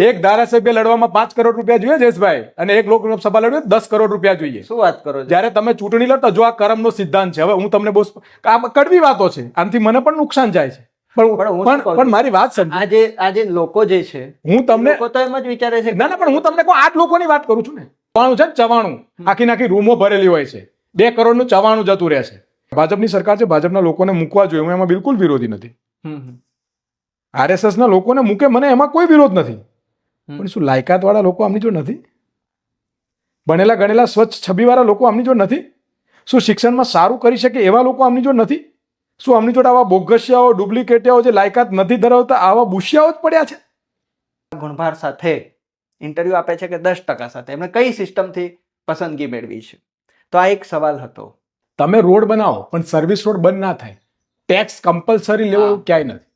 એક ધારાસભ્ય લડવામાં 5 કરોડ રૂપિયા જોઈએ જયેશભાઈ, અને એક લોકસભા લડવે 10 કરોડ રૂપિયા જોઈએ. શું વાત કરો છો? જ્યારે તમે ચૂંટણી લડતા, જો આ કર્મનો સિદ્ધાંત છે. હવે હું તમને બહુ આ કડવી વાતો છે, આનાથી મને પણ નુકસાન જાય છે, પણ મારી વાત સમજો. આજે લોકો જે છે, હું તમને લોકો તો એમ જ વિચારે છે. ના પણ હું તમને કહું, 8 લોકોની વાત કરું છું ને. ચવાણું છે, ચવાણું આખી રૂમો ભરેલી હોય છે, 2 કરોડનું ચવાણું જતું રહે છે. ભાજપની સરકાર છે, ભાજપના લોકોને મૂકવા જોઈએ, હું એમાં બિલકુલ વિરોધી નથી. RSS ના લોકોને મૂકે, મને એમાં કોઈ વિરોધ નથી. પણ શું લાયકાત વાળા લોકો આમની જોડે નથી? ભણેલા ગણેલા સ્વચ્છ છબીવાળા લોકો આમની જોડે નથી? શું શિક્ષણમાં સારું કરી શકે એવા લોકો આમની જોડે નથી? શું આમની જોડે આવા બોગસિયાઓ, ડુપ્લિકેટિયાઓ, જે લાયકાત નથી ધરાવતા, આવા બુશિયાઓ જ પડ્યા છે? ગુણભાર સાથે ઇન્ટરવ્યુ આપે છે કે 10% સાથે, એમને કઈ સિસ્ટમથી પસંદગી મેળવી છે? તો આ એક સવાલ હતો. તમે રોડ બનાવો પણ સર્વિસ રોડ બંધ ના થાય, ટેક્સ કમ્પલસરી લેવો એવું ક્યાંય નથી.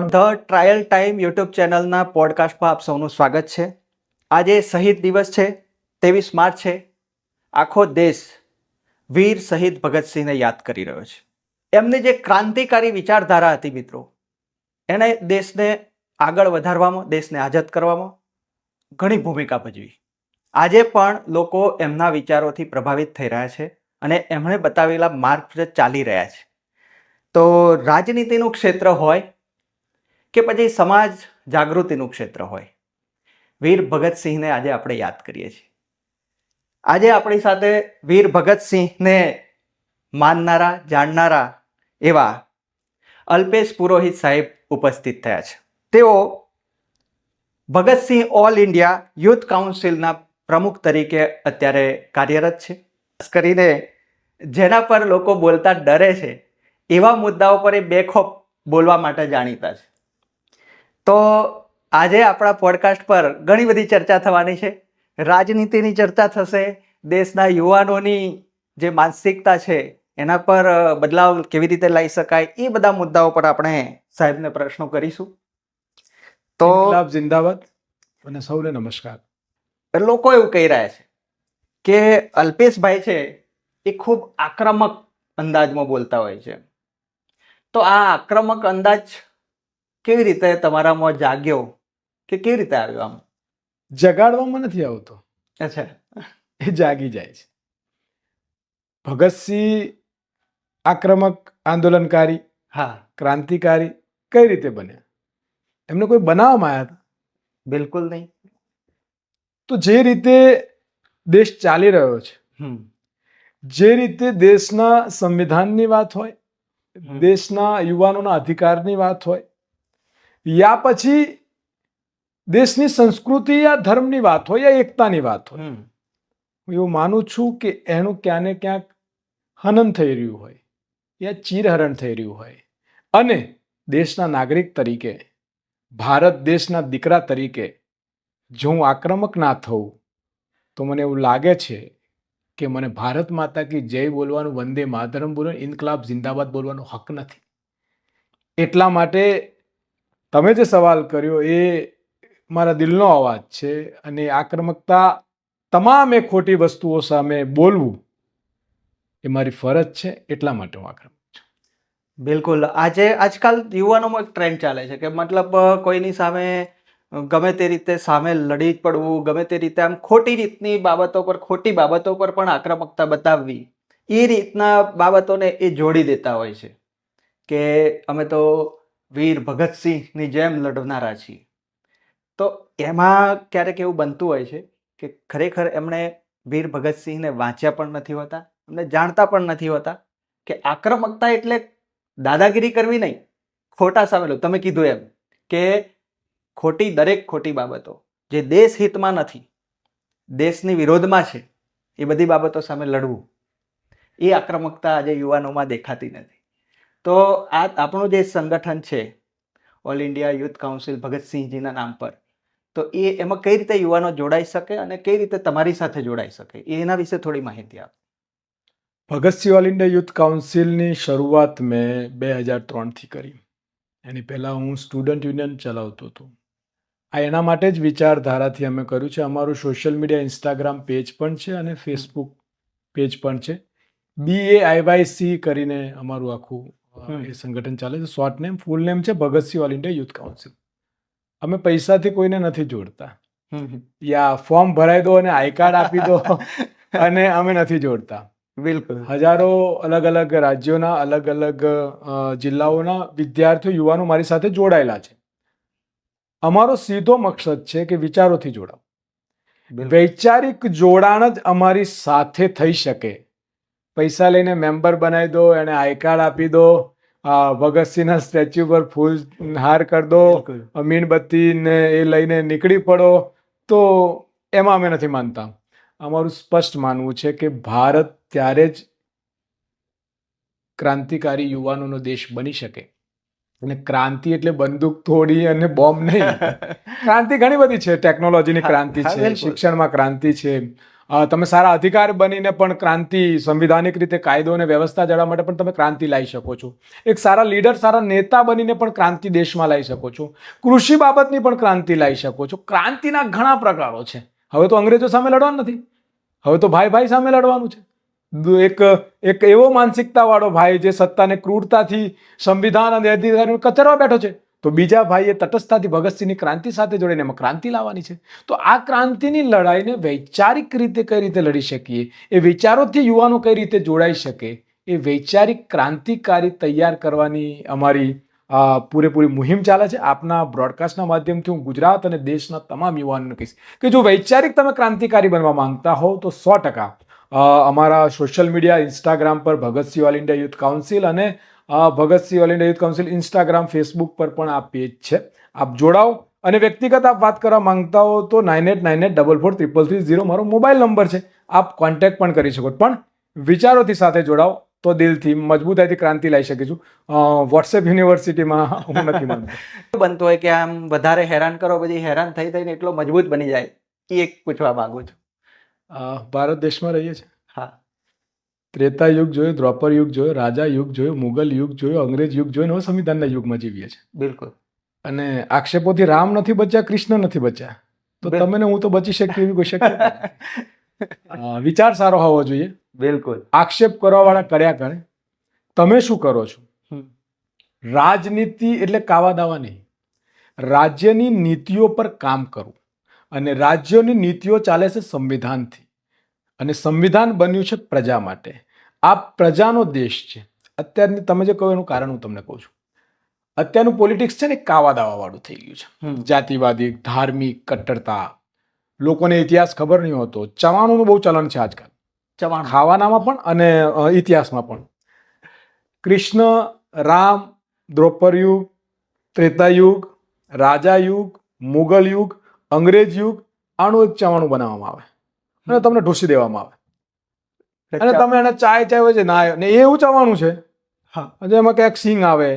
ધ ટ્રાયલ ટાઈમ યુટ્યુબ ચેનલના પોડકાસ્ટમાં આપ સૌનું સ્વાગત છે. આજે શહીદ દિવસ છે, 23 માર્ચ છે. આખો દેશ વીર શહીદ ભગતસિંહને યાદ કરી રહ્યો છે. એમની જે ક્રાંતિકારી વિચારધારા હતી મિત્રો, એને દેશને આગળ વધારવામાં, દેશને આઝાદ કરવામાં ઘણી ભૂમિકા ભજવી. આજે પણ લોકો એમના વિચારોથી પ્રભાવિત થઈ રહ્યા છે અને એમણે બતાવેલા માર્ગ પર ચાલી રહ્યા છે. તો રાજનીતિનું ક્ષેત્ર હોય કે પછી સમાજ જાગૃતિનું ક્ષેત્ર હોય, વીર ભગતસિંહને આજે આપણે યાદ કરીએ છીએ. આજે આપણી સાથે વીર ભગતસિંહને માનનારા, જાણનારા એવા અલ્પેશ પુરોહિત સાહેબ ઉપસ્થિત થયા છે. તેઓ ભગતસિંહ ઓલ ઇન્ડિયા યુથ કાઉન્સિલના પ્રમુખ તરીકે અત્યારે કાર્યરત છે. ખાસ કરીને જેના પર લોકો બોલતા ડરે છે એવા મુદ્દાઓ પર એ બેખોફ બોલવા માટે જાણીતા છે. તો આજે આપણા પોડકાસ્ટ પર ઘણી બધી ચર્ચા થવાની છે. રાજનીતિની ચર્ચા થશે, દેશના યુવાનોની જે માનસિકતા છે એના પર બદલાવ કેવી રીતે લાવી શકાય, એ બધા મુદ્દાઓ પર આપણે સાહેબને પ્રશ્નો કરીશું. તો ઇન્કલાબ જિંદાબાદ અને સૌને નમસ્કાર. લોકો એવું કહી રહ્યા છે કે અલ્પેશભાઈ છે એ ખૂબ આક્રમક અંદાજમાં બોલતા હોય છે. તો આ આક્રમક અંદાજ કેવી રીતે તમારામાં જાગ્યો, કે કેવી રીતે આવ્યો? આમ જગાડવામાં નથી આવતો, અચ્છા, એ જાગી જાય છે. ભગતસિંહ આક્રમક, આંદોલનકારી, હા, ક્રાંતિકારી કઈ રીતે બન્યા? એમને કોઈ બનાવવામાં આવ્યા હતા? બિલકુલ નહીં. તો જે રીતે દેશ ચાલી રહ્યો છે, જે રીતે દેશના સંવિધાનની વાત હોય, દેશના યુવાનોના અધિકારની વાત હોય, યા પછી દેશની સંસ્કૃતિ યા ધર્મની વાત હોય, યા એકતાની વાત હોય, હું એવું માનું છું કે એનું ક્યાં ને ક્યાંક હનન થઈ રહ્યું હોય, યા ચીરહરણ થઈ રહ્યું હોય. અને દેશના નાગરિક તરીકે, ભારત દેશના દીકરા તરીકે જો હું આક્રમક ના થઉં તો મને એવું લાગે છે કે મને ભારત માતા કી જય બોલવાનું, વંદે માતરમ બોલવાનું, ઇન્કલાબ જિંદાબાદ બોલવાનો હક નથી. એટલા માટે તમે જે સવાલ કર્યો એ મારા દિલનો અવાજ છે, અને આક્રમકતા તમામે ખોટી વસ્તુઓ સામે બોલવું એ મારી ફરજ છે. એટલા માટે હું આક્રમક છું. બિલકુલ. આજકાલ યુવાનોમાં એક ટ્રેન્ડ ચાલે છે કે મતલબ કોઈની સામે ગમે તે રીતે સામે લડી પડવું, ગમે તે રીતે આમ ખોટી રીતની બાબતો પર, ખોટી બાબતો પર પણ આક્રમકતા બતાવવી, એ રીતના બાબતોને એ જોડી દેતા હોય છે કે અમે તો વીર ભગતસિંહની જેમ લડનારા છીએ. તો એમાં ક્યારેક એવું બનતું હોય છે કે ખરેખર એમણે વીર ભગતસિંહને વાંચ્યા પણ નથી હોતા, એમને જાણતા પણ નથી હોતા કે આક્રમકતા એટલે દાદાગીરી કરવી નહીં, ખોટા સામે લો. તમે કીધું એમ કે દરેક ખોટી બાબતો જે દેશ હિતમાં નથી, દેશની વિરોધમાં છે, એ બધી બાબતો સામે લડવું, એ આક્રમકતા આજે યુવાનોમાં દેખાતી નથી. તો આ આપણું જે સંગઠન છે ઓલ ઇન્ડિયા યુથ કાઉન્સિલ ભગતસિંહજીના નામ પર, તો એમાં કઈ રીતે યુવાનો જોડાઈ શકે અને કઈ રીતે તમારી સાથે જોડાઈ શકે, એના વિશે થોડી માહિતી આપો. ભગતસિંહ ઓલ ઇન્ડિયા યુથ કાઉન્સિલની શરૂઆત મેં 2003થી કરી. એની પહેલાં હું સ્ટુડન્ટ યુનિયન ચલાવતો હતો. આ એના માટે જ વિચારધારાથી અમે કર્યું છે. અમારું સોશિયલ મીડિયા ઇન્સ્ટાગ્રામ પેજ પણ છે અને ફેસબુક પેજ પણ છે. BAIYC કરીને અમારું આખું એ સંગઠન ચાલે છે. શોર્ટ નેમ, ફૂલ નેમ છે Bhagat Singh all India youth council. અમે પૈસાથી કોઈને નથી જોડતા. હમ હમ. યા ફોર્મ ભરાઈ દો અને આઈ કાર્ડ આપી દો અને અમે નથી જોડતા. બિલકુલ. હજારો અલગ અલગ રાજ્યોના અલગ અલગ જિલ્લાઓના વિદ્યાર્થીઓ યુવાનો મારી સાથે જોડાયેલા છે. અમારો સીધો મકસદ છે કે વિચારોથી જોડાઓ. વૈચારિક જોડાણ જ અમારી સાથે થઈ શકે. પૈસા લઈને મેમ્બર બનાવી દો, એને આઈ કાર્ડ આપી દો, ભગતસિંહના સ્ટેચ્યુ પર ફૂલ હાર કરી દો, બિલકુલ. મીણબત્તી ને એ લઈને નીકળી પડો, તો એમાં અમે નથી માનતા. અમારું સ્પષ્ટ માનવું છે કે ભારત ત્યારે જ ક્રાંતિકારી યુવાનોનો દેશ બની શકે. અને ક્રાંતિ એટલે બંદૂક તોડી અને બોમ્બ નહીં. ક્રાંતિ ઘણી બધી છે. ટેકનોલોજીની ક્રાંતિ હા, છે, બિલકુલ. શિક્ષણમાં ક્રાંતિ છે. તમે સારા અધિકાર બનીને પણ ક્રાંતિ, સંવિધાનિક રીતે કાયદો અને વ્યવસ્થા જાળવવા માટે પણ તમે ક્રાંતિ લાવી શકો છો. એક સારા લીડર, સારા નેતા બનીને પણ ક્રાંતિ દેશમાં લાવી શકો છો. કૃષિ બાબતની પણ ક્રાંતિ લાવી શકો છો. ક્રાંતિના ઘણા પ્રકારો છે. હવે તો અંગ્રેજો સામે લડવાનું નથી, હવે તો ભાઈ ભાઈ સામે લડવાનું છે. એક એવો માનસિકતા વાળો ભાઈ જે સત્તાને ક્રૂરતાથી સંવિધાન અને અધિકારીને કચરવા બેઠો છે, તો બીજા ભાઈએ તટસ્થતાથી ભગતસિંહની ક્રાંતિ સાથે જોડીને એમાં ક્રાંતિ લાવવાની છે. તો આ ક્રાંતિની લડાઈને વૈચારિક રીતે કઈ રીતે લડી શકીએ, એ વિચારોથી યુવાનો કઈ રીતે જોડાઈ શકે, એ વૈચારિક ક્રાંતિકારી તૈયાર કરવાની અમારી પૂરેપૂરી મુહિમ ચાલે છે. આપના બ્રોડકાસ્ટના માધ્યમથી હું ગુજરાત અને દેશના તમામ યુવાનોને કહીશ કે જો વૈચારિક તમે ક્રાંતિકારી બનવા માંગતા હોવ તો 100% અમારા સોશિયલ મીડિયા, ઇન્સ્ટાગ્રામ પર Bhagat Singh all India youth council અને Bhagat Singh all India youth council Instagram, Facebook પર પણ આ પેજ છે. આપ જોડાઓ અને વ્યક્તિગત આપ વાત કરવા માંગતા હો તો 9898443330 મારો મોબાઈલ નંબર છે. આપ કોન્ટેક્ટ પણ કરી શકો. પણ વિચારોથી સાથે જોડાઓ તો દિલથી મજબૂતાઈથી ક્રાંતિ લાવી શકીશું. વોટ્સએપ યુનિવર્સિટીમાં હું નથી માનતો. બનતું હોય કે આમ વધારે હેરાન કરો, પછી હેરાન થઈ થઈને એટલો મજબૂત બની જાય, એ એક પૂછવા માંગુ છું. ભારત દેશમાં રહીએ છીએ. હા. ત્રેતા યુગ જોયો, દ્રોપર યુગ જોયો, રાજા યુગ જોયો, મુગલ યુગ જોયો, અંગ્રેજ યુગ જોયો, નવ સંવિધાનના યુગમાં જીવીએ છીએ. બિલકુલ. અને આક્ષેપોથી રામ નથી બચ્યા, કૃષ્ણ નથી બચ્યા, તો તમે ને હું તો બચી શકીએ એવી કોઈ શક્યતા નથી. વિચાર સારો હોવો જોઈએ. બિલકુલ. આક્ષેપ કરવા વાળા કર્યા કરે. તમે શું કરો છો? હમ. રાજનીતિ એટલે કાવા દાવા નહીં. રાજ્યની નીતિઓ પર કામ કરવું. અને રાજ્યોની નીતિઓ ચાલે છે સંવિધાનથી. અને સંવિધાન બન્યું છે પ્રજા માટે. આ પ્રજાનો દેશ છે. અત્યારની તમે જે કહો એનું કારણ હું તમને કહું છું. અત્યારનું પોલિટિક્સ છે ને કાવા દાવા વાળું થઈ ગયું છે. જાતિવાદી, ધાર્મિક કટ્ટરતા, લોકોને ઇતિહાસ ખબર નહીં હોતો. ચવાણુંનું બહુ ચલન છે આજકાલ, ચવાણું ખાવાનામાં પણ અને ઇતિહાસમાં પણ. કૃષ્ણ, રામ, દ્રોપર યુગ, ત્રેતા યુગ, રાજા યુગ, મુગલ યુગ, અંગ્રેજ યુગ, આનું એક ચવાણું બનાવવામાં આવે અને તમને ઢૂસી દેવામાં આવે. અને તમે એને ચાય હોય છે ના ને એવું ચવાણું છે. હા, એમાં ક્યાંક સિંગ આવે,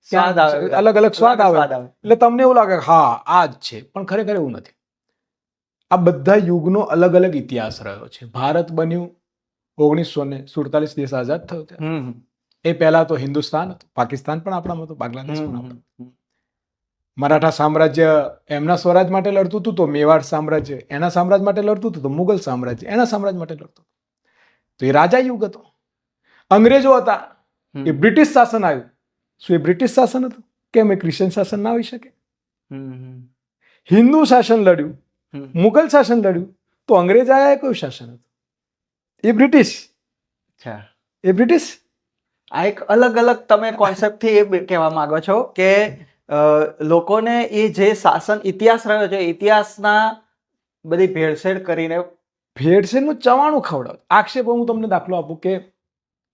સ્વાદ આવે, અલગ અલગ સ્વાદ આવે, આવે. એટલે તમને એવું લાગે હા આ જ છે, પણ ખરેખર એવું નથી. આ બધા યુગનો અલગ અલગ ઇતિહાસ રહ્યો છે. ભારત બન્યું 1947, દેશ આઝાદ થયો ત્યારે. એ પહેલા તો હિન્દુસ્તાન હતું, પાકિસ્તાન પણ આપણામાં હતું, બાંગ્લાદેશ પણ આપણું. મરાઠા સામ્રાજ્ય એમના સ્વરાજ માટે લડતું હતું, તો મેવાડ સામ્રાજ્ય એના સામ્રાજ્ય માટે લડતું હતું, તો મુગલ સામ્રાજ્ય એના સામ્રાજ્ય માટે લડતું હતું. તો એ રાજા યુગ હતો. અંગ્રેજો હતા, એ બ્રિટિશ શાસન આવ્યું. શું એ બ્રિટિશ શાસન હતું? કેમ એ ક્રિશ્ચન શાસન ના આવી શકે? હિન્દુ શાસન લડ્યું, મુગલ શાસન લડ્યું, તો અંગ્રેજ આયા એ કયું શાસન હતું? એ બ્રિટિશ. એ બ્રિટિશ. આ એક અલગ અલગ તમે કોન્સેપ્ટ થી એ કહેવા માંગો છો કે લોકોને એ જે શાસન ઇતિહાસ રહ્યો છે, ઇતિહાસના બધી ભેળસેળ કરીને ભેળસેળનું ચવાણું ખવડાવ. આક્ષેપ હું તમને દાખલો આપું કે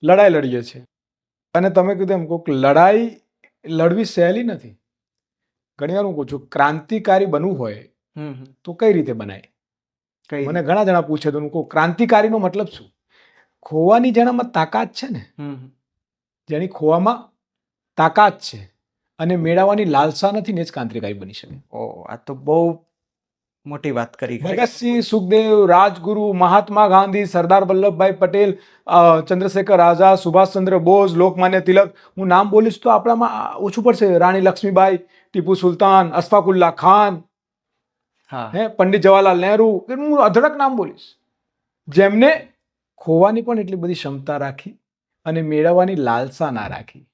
લડાઈ લડીએ છીએ અને તમે કીધું એમ કોઈક લડાઈ લડવી સહેલી નથી. ઘણી વાર હું કહું છું ક્રાંતિકારી બનવું હોય તો કઈ રીતે બનાય? મને ઘણા જણા પૂછે તો હું કહું ક્રાંતિકારીનો મતલબ શું? ખોવાની જેનામાં તાકાત છે ને, જેની ખોવામાં તાકાત છે અને મેળવવાની લાલસા નથી ને જ ક્રાંતિકારી બની શકે. આ તો બહુ મોટી વાત કરી. ભગતસિંહ, સુખદેવ, રાજગુરુ, મહાત્મા ગાંધી, સરદાર વલ્લભભાઈ પટેલ, ચંદ્રશેખર આઝાદ, સુભાષચંદ્ર બોઝ, લોકમાન્ય તિલક, હું નામ બોલીશ તો આપણામાં ઓછું પડશે. રાણી લક્ષ્મીબાઈ, ટીપુ સુલતાન, અશફાકુલ્લા ખાન, પંડિત જવાહરલાલ નહેરુ, હું અઢળક નામ બોલીશ, જેમને ખોવાની પણ એટલી બધી ક્ષમતા રાખી અને મેળવવાની લાલસા ના રાખી,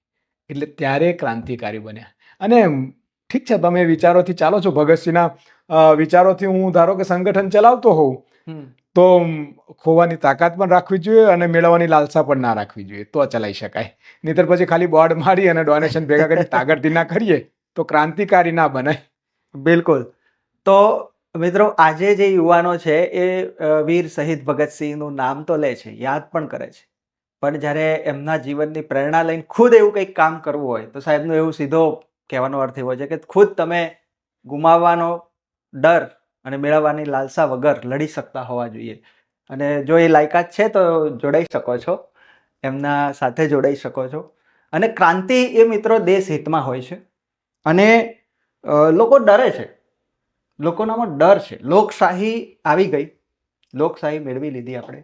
એટલે ત્યારે ક્રાંતિકારી બન્યા. અને ઠીક છે, તમે વિચારોથી ચાલો છો, ભગતસિંહના વિચારોથી હું ધારો કે સંગઠન ચલાવતો હોઉં તો ખોવાની તાકાત પણ રાખવી જોઈએ અને મેળવવાની લાલસા પણ ના રાખવી જોઈએ, તો ચલાવી શકાય. નહીંતર પછી ખાલી બોર્ડ મારી અને ડોનેશન ભેગા કરી તાગડથી ના કરીએ તો ક્રાંતિકારી ના બને. બિલકુલ. તો મિત્રો, આજે જે યુવાનો છે એ વીર શહીદ ભગતસિંહનું નામ તો લે છે, યાદ પણ કરે છે, પણ જ્યારે એમના જીવનની પ્રેરણા લઈને ખુદ એવું કંઈક કામ કરવું હોય તો સાહેબનો એવું સીધો કહેવાનો અર્થ એવો છે કે ખુદ તમે ગુમાવવાનો ડર અને મેળવવાની લાલસા વગર લડી શકતા હોવા જોઈએ. અને જો એ લાયકાત છે તો જોડાઈ શકો છો, એમના સાથે જોડાઈ શકો છો. અને ક્રાંતિ એ મિત્રો દેશ હિતમાં હોય છે. અને લોકો ડરે છે, લોકોનામાં ડર છે. લોકશાહી આવી ગઈ, લોકશાહી મેળવી લીધી આપણે,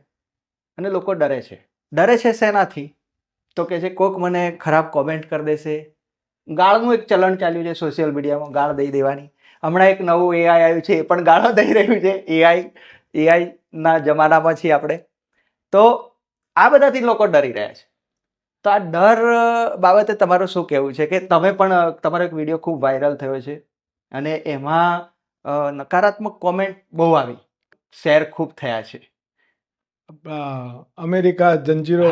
અને લોકો ડરે છે. ડરે છે શેનાથી? તો કે છે કોક મને ખરાબ કોમેન્ટ કરી દેશે. ગાળનું એક ચલણ ચાલ્યું છે સોશિયલ મીડિયામાં, ગાળ દઈ દેવાની. હમણાં એક નવું એઆઈ આવ્યું છે, એ પણ ગાળો દઈ રહ્યું છે. એઆઈના જમાનામાં છીએ આપણે. તો આ બધાથી લોકો ડરી રહ્યા છે. તો આ ડર બાબતે તમારું શું કહેવું છે? કે તમે પણ, તમારો એક વિડીયો ખૂબ વાયરલ થયો છે અને એમાં નકારાત્મક કોમેન્ટ બહુ આવી, શેર ખૂબ થયા છે. અમેરિકા જંજીરો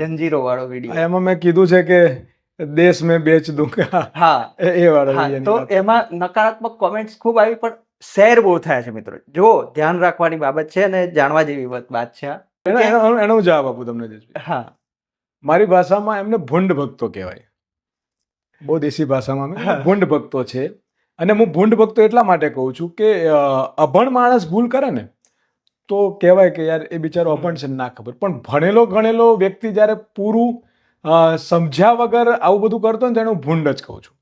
જંજીરો વાળો વિડીયો. એમાં મેં કીધું છે કે દેશ મેં બેચ દૂંગા, હા, એ વાળો હા. વિડીયોની તો વાત. એમાં નકારાત્મક કોમેન્ટ્સ ખૂબ આવી, પણ શેર બહુ થયા છે મિત્રો. જો ધ્યાન રાખવાની બાબત છે અને જાણવા જેવી વાત છે આ. એનો હું જવાબ આપું તમને જયેશભાઈ. હા, મારી ભાષામાં એમને ભૂંડ ભક્તો કહેવાય. બહુ દેશી ભાષામાં અમે ભૂંડ ભક્તો છે. અને હું ભૂંડ ભક્તો એટલા માટે કહું છું કે અભણ માણસ ભૂલ કરે ને તો કહેવાય કે યાર એ બિચારો અભણ છે, ના ખબર. પણ ભણેલો ગણેલો વ્યક્તિ જ્યારે પૂરું સમજ્યા વગર આવું બધું કરતો ને તેને હું ભૂંડ જ કહું છું.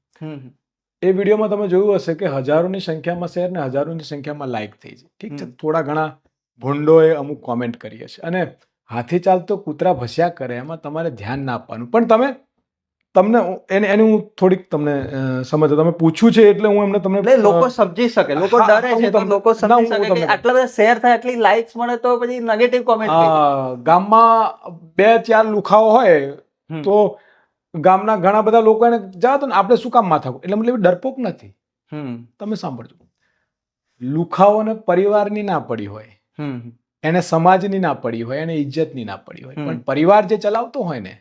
એ વિડીયોમાં તમે જોયું હશે કે હજારોની સંખ્યામાં શેર ને હજારોની સંખ્યામાં લાઈક થઈ છે. ઠીક છે, થોડા ઘણા ભૂંડોએ અમુક કોમેન્ટ કરી હશે. અને હાથી ચાલતો કૂતરા ભસ્યા કરે એમાં તમારે ધ્યાન ના આપવાનું. પણ તમને એની હું થોડીક તમને સમજ, તમે પૂછ્યું છે એટલે હું એમને તમને, એટલે લોકો સમજી શકે, લોકો ડરે છે તો લોકો સમજી શકે કે આટલા બધા શેર થાય, આટલી લાઇક્સ મળે તો પછી નેગેટિવ કોમેન્ટ. ગામમાં 2-4 લુખાઓ હોય તો ગામના ઘણા બધા લોકો એને જાઓ તો ને આપણે શું કામ માથા, એટલે મતલબ ડરપોક નથી. તમે સાંભળજો, લુખાઓને પરિવારની ના પડી હોય, એને સમાજની ના પડી હોય, એને ઇજ્જતની ના પડી હોય, પણ પરિવાર જે ચલાવતો હોય ને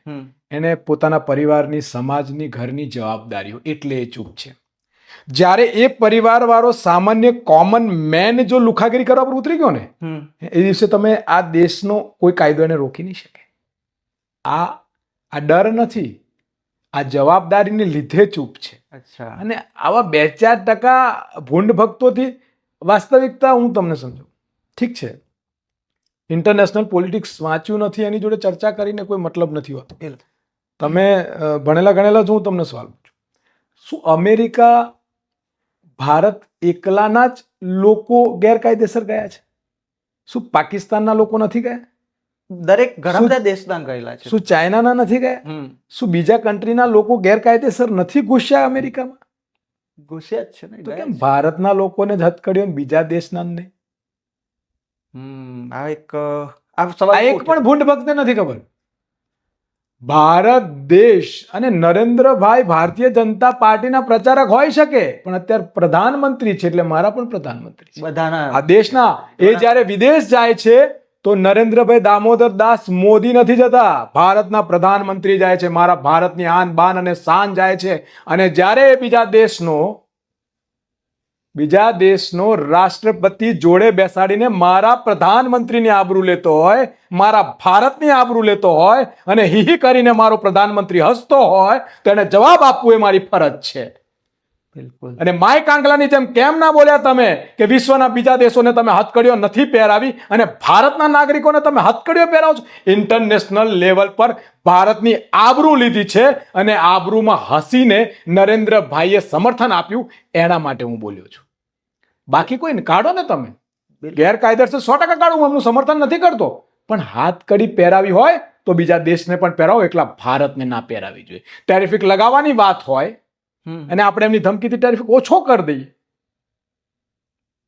એને પોતાના પરિવારની, સમાજની, ઘરની જવાબદારી હોય, એટલે એ ચૂપ છે. જ્યારે એ પરિવાર વાળો સામાન્ય કોમન મેન જો લુખાગીરી કરવા પર ઉતરી ગયો ને એ દિવસે તમે આ દેશનો કોઈ કાયદો એને રોકી નહીં શકે. આ ડર નથી, આ જવાબદારીને લીધે ચૂપ છે. અને આવા 2-4% ભૂંડ ભક્તોથી વાસ્તવિકતા હું તમને સમજુ. ઠીક છે, ઇન્ટરનેશનલ પોલિટિક્સ વાંચ્યું નથી, એની જોડે ચર્ચા કરીને કોઈ મતલબ નથી હોતો. તમે ભણેલા ગણેલા છો, હું તમને સવાલ પૂછું, શું અમેરિકા ભારત એકલાના જ લોકો ગેરકાયદેસર ગયા છે? શું પાકિસ્તાનના લોકો નથી ગયા? દરેક ઘણા બધા દેશના ગયેલા છે. શું ચાઇનાના નથી ગયા? શું બીજા કન્ટ્રીના લોકો ગેરકાયદેસર નથી ઘૂસ્યા અમેરિકામાં? ઘૂસ્યા જ છે ને. તો કેમ ભારતના લોકોને જ હથકડ્યો બીજા દેશના નહીં? આ એક પણ ભૂંડ ભક્તને નથી ખબર. ભારત દેશ અને નરેન્દ્રભાઈ ભારતીય જનતા પાર્ટીના પ્રચારક હોઈ શકે, પણ અત્યારે પ્રધાનમંત્રી છે, એટલે મારા પણ પ્રધાનમંત્રી છે બધાના આ દેશના. એ જ્યારે વિદેશ જાય છે તો નરેન્દ્રભાઈ દામોદર દાસ મોદી નથી જતા, ભારતના પ્રધાનમંત્રી જાય છે. મારા ભારતની આન બાન અને શાન જાય છે. અને જ્યારે બીજા દેશનો રાષ્ટ્રપતિ જોડે બેસાડીને મારા પ્રધાનમંત્રીની આબરૂ લેતો હોય, મારા ભારતની આબરૂ લેતો હોય અને હી કરીને મારો પ્રધાનમંત્રી હસતો હોય તો એને જવાબ આપવો એ મારી ફરજ છે. બિલકુલ. અને માય કાંગલાની જેમ કેમ ના બોલ્યા તમે કે વિશ્વના બીજા દેશોને તમે હથકડીઓ નથી પહેરાવી અને ભારતના નાગરિકોને તમે હથકડીઓ પહેરાવો છો? ઇન્ટરનેશનલ લેવલ પર ભારતની આબરૂ લીધી છે અને આબરૂમાં હસીને નરેન્દ્રભાઈએ સમર્થન આપ્યું, એના માટે હું બોલ્યો છું. બાકી કોઈ કાઢો ને તમે, ગેરકાયદેસર 100% કાઢું, હું એમનું સમર્થન નથી કરતો, પણ હાથકડી પહેરાવી હોય તો બીજા દેશને પણ પહેરાવો, એકલા ભારતને ના પહેરાવી જોઈએ. ટેરિફિક લગાવવાની વાત હોય અને આપણે એમની ધમકીથી ટેરિફિક ઓછો કરી દઈએ,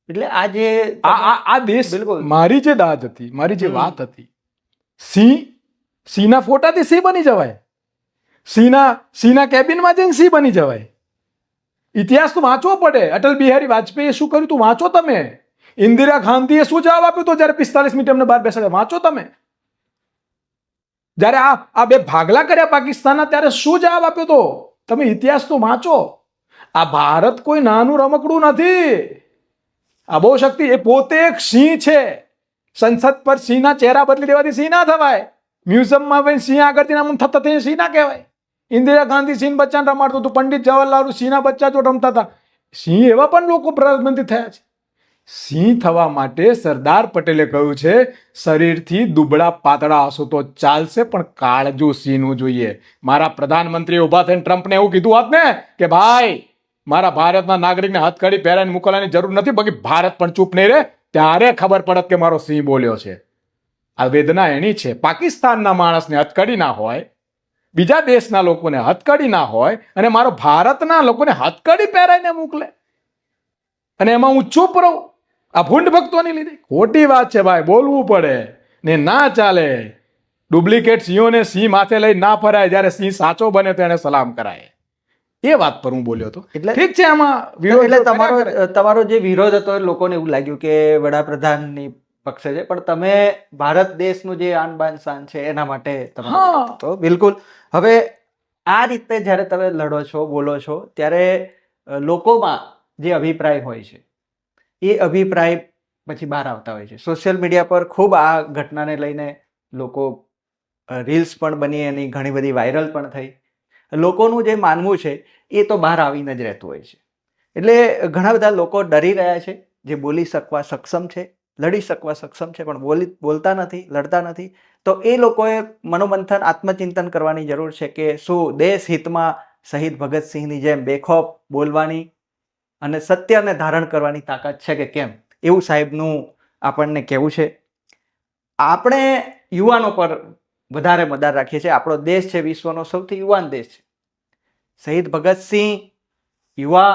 એટલે આજે આ દેશ, મારી જે દાદ હતી, મારી જે વાત હતી, સિંહના ફોટાથી સિંહ બની જવાય, સિંહના કેબિનમાં જઈને સિંહ બની જવાય. ઇતિહાસ તો વાંચવો પડે. અટલ બિહારી વાજપેયીએ શું કર્યું તું વાંચો તમે. ઇન્દિરા ગાંધીએ શું જવાબ આપ્યો તો જ્યારે 45 મિનિટ એમને બહાર બેસાડ્યા વાંચો તમે. જ્યારે આ બે ભાગલા કર્યા પાકિસ્તાનના ત્યારે શું જવાબ આપ્યો તો તમે ઇતિહાસ તો વાંચો. આ ભારત કોઈ નાનું રમકડું નથી. આ બહુ શક્તિ એ પોતે એક સિંહ છે. સંસદ પર સિંહના ચહેરા બદલી દેવાથી સિંહ ના થવાય. મ્યુઝિયમમાં સિંહ આગળથી નામ થતા તે સિંહ ના કહેવાય. ઇન્દિરા ગાંધી સિંહ બચ્ચાને રમાડતો હતું. પંડિત જવાહરલાલ સિંહના બચ્ચા જો રમતા હતા. સિંહ એવા પણ લોકો પ્રધાનમંત્રી થયા છે. સિંહ થવા માટે સરદાર પટેલે કહ્યું છે શરીરથી દુબળા પાતળા હશો તો ચાલશે પણ કાળજું સિંહનું જોઈએ. મારા પ્રધાનમંત્રી ઉભા થઈને ટ્રમ્પને એવું કીધું હોત ને કે ભાઈ મારા ભારતના નાગરિકને હથકડી પહેરાઈને મોકલવાની જરૂર નથી, બાકી ભારત પણ ચૂપ નહીં રહે, ત્યારે ખબર પડત કે મારો સિંહ બોલ્યો છે. આ વેદના એની છે. પાકિસ્તાનના માણસને હથકડી ના હોય, બીજા દેશના લોકોને હથકડી ના હોય, અને મારો ભારતના લોકોને હથકડી પહેરાઈને મોકલે અને એમાં હું ચૂપ રહું. આ ભૂંડ ભક્તોની લીધે ખોટી વાત છે ભાઈ. બોલવું પડે ને ના ચાલે. ડુપ્લિકેટ સિંહોને સિંહ માથે લઈ ના ફરાય. જ્યારે સિંહ સાચો બને તો એને સલામ કરાય. એ વાત પર હું બોલ્યો હતો. એટલે ઠીક છે, આમાં વિરોધ એટલે કર્યા કરે. તમારો જે વિરોધ હતો એ લોકોને એવું લાગ્યું કે વડાપ્રધાનની પક્ષે છે, પણ તમે ભારત દેશનું જે આન બાન શાન છે એના માટે તમારો હા. વિરોધ હતો. બિલકુલ. હવે આ રીતે જ્યારે તમે લડો છો, બોલો છો, ત્યારે લોકોમાં જે અભિપ્રાય હોય છે એ અભિપ્રાય પછી બહાર આવતા હોય છે. સોશિયલ મીડિયા પર ખૂબ આ ઘટનાને લઈને લોકો રીલ્સ પણ બની, એની ઘણી બધી વાયરલ પણ થઈ. લોકોનું જે માનવું છે એ તો બહાર આવીને જ રહેતું હોય છે. એટલે ઘણા બધા લોકો ડરી રહ્યા છે, જે બોલી શકવા સક્ષમ છે, લડી શકવા સક્ષમ છે, પણ બોલતા નથી, લડતા નથી. તો એ લોકોએ મનોમંથન, આત્મચિંતન કરવાની જરૂર છે કે શું દેશ હિતમાં શહીદ ભગતસિંહની જેમ બેખોફ બોલવાની અને સત્યને ધારણ કરવાની તાકાત છે કે કેમ, એવું સાહેબનું આપણને કહેવું છે. આપણે યુવાનો પર વધારે મદાર રાખીએ છીએ. આપણો દેશ છે વિશ્વનો સૌથી યુવાન દેશ છે. શહીદ ભગતસિંહ યુવા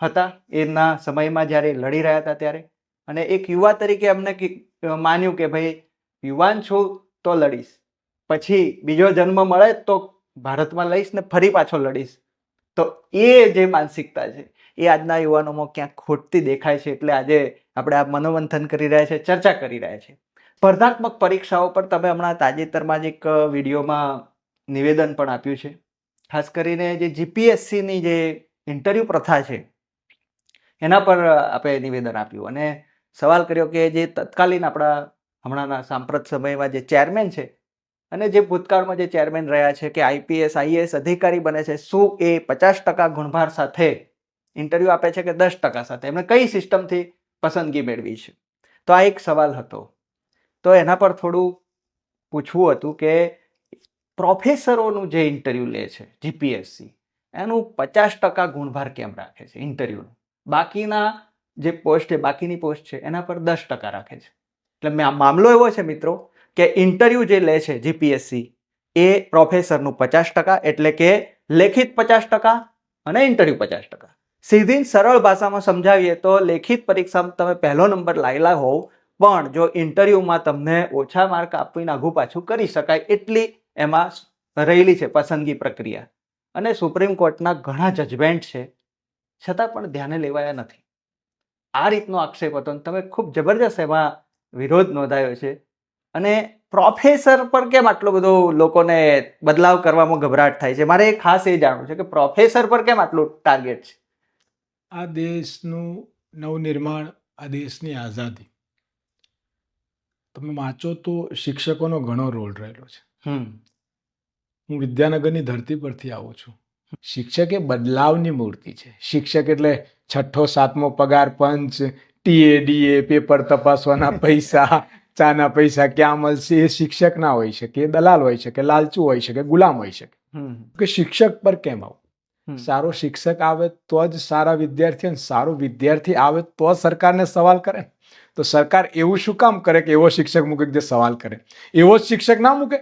હતા એના સમયમાં જ્યારે લડી રહ્યા હતા ત્યારે, અને એક યુવા તરીકે અમને માન્યું કે ભાઈ યુવાન છું તો લડીશ, પછી બીજો જન્મ મળે તો ભારતમાં લઈશ ને ફરી પાછો લડીશ. તો એ જે માનસિકતા છે એ આજના યુવાનોમાં ક્યાંક ખોટતી દેખાય છે. એટલે આજે આપણે આ મનોમંથન કરી રહ્યા છે, ચર્ચા કરી રહ્યા છે. સ્પર્ધાત્મક પરીક્ષાઓ પર તમે હમણાં તાજેતરમાં જ એક વિડીયોમાં નિવેદન પણ આપ્યું છે. ખાસ કરીને જે જીપીએસસીની જે ઇન્ટરવ્યૂ પ્રથા છે એના પર આપણે નિવેદન આપ્યું અને સવાલ કર્યો કે જે તત્કાલીન આપણા હમણાંના સાંપ્રત સમયમાં જે ચેરમેન છે અને જે ભૂતકાળમાં જે ચેરમેન રહ્યા છે કે આઈપીએસ આઈએએસ અધિકારી બને છે, શું એ 50% ગુણભાર સાથે ઇન્ટરવ્યૂ આપે છે કે 10% સાથે? એમણે કઈ સિસ્ટમથી પસંદગી મેળવી છે? તો આ એક સવાલ હતો. તો એના પર થોડું પૂછવું હતું કે પ્રોફેસરોનું જે ઇન્ટરવ્યૂ લે છે જીપીએસસી, એનું 50% ગુણભાર કેમ રાખે છે ઇન્ટરવ્યૂનું? બાકીના જે પોસ્ટ છે, બાકીની પોસ્ટ છે એના પર 10% રાખે છે. એટલે મામલો એવો છે મિત્રો કે ઇન્ટરવ્યૂ જે લે છે જીપીએસસી એ પ્રોફેસરનું 50%, એટલે કે લેખિત 50% અને ઇન્ટરવ્યૂ 50%. સીધી સરળ ભાષામાં સમજાવીએ તો લેખિત પરીક્ષામાં તમે પહેલો નંબર લાયેલા હોવ, પણ જો ઇન્ટરવ્યૂમાં તમને ઓછા માર્ક આપીને આઘું પાછું કરી શકાય એટલી એમાં રહેલી છે પસંદગી પ્રક્રિયા. અને સુપ્રીમ કોર્ટના ઘણા જજમેન્ટ છે છતાં પણ ધ્યાને લેવાયા નથી. આ રીતનો આક્ષેપ હતો અને તમે ખૂબ જબરજસ્ત એમાં વિરોધ નોંધાયો છે. અને પ્રોફેસર પર કેમ આટલો બધો લોકોને બદલાવ કરવામાં ગભરાટ થાય છે? મારે ખાસ એ જાણવું છે કે પ્રોફેસર પર કેમ આટલું ટાર્ગેટ છે? આ દેશનું નવનિર્માણ, આ દેશની આઝાદી, તમે વાંચો તો શિક્ષકોનો ઘણો રોલ રહેલો છે. હું વિદ્યાનગરની ધરતી પરથી આવું છું. શિક્ષક એ બદલાવની મૂર્તિ છે. શિક્ષક એટલે 6ઠ્ઠો 7મો પગાર પંચ, ટીએડીએ, પેપર તપાસવાના પૈસા, ચાના પૈસા ક્યાં મળશે, એ શિક્ષક ના હોઈ શકે, એ દલાલ હોઈ શકે, લાલચુ હોઈ શકે, ગુલામ હોઈ શકે. કે શિક્ષક પર કેમ આવું? સારો શિક્ષક આવે તો જ સારા વિદ્યાર્થી, અને સારો વિદ્યાર્થી આવે તો જ સરકારને સવાલ કરે. તો સરકાર એવું શું કામ કરે કે એવો શિક્ષક મૂકે જે સવાલ કરે? એવો જ શિક્ષક ના મૂકે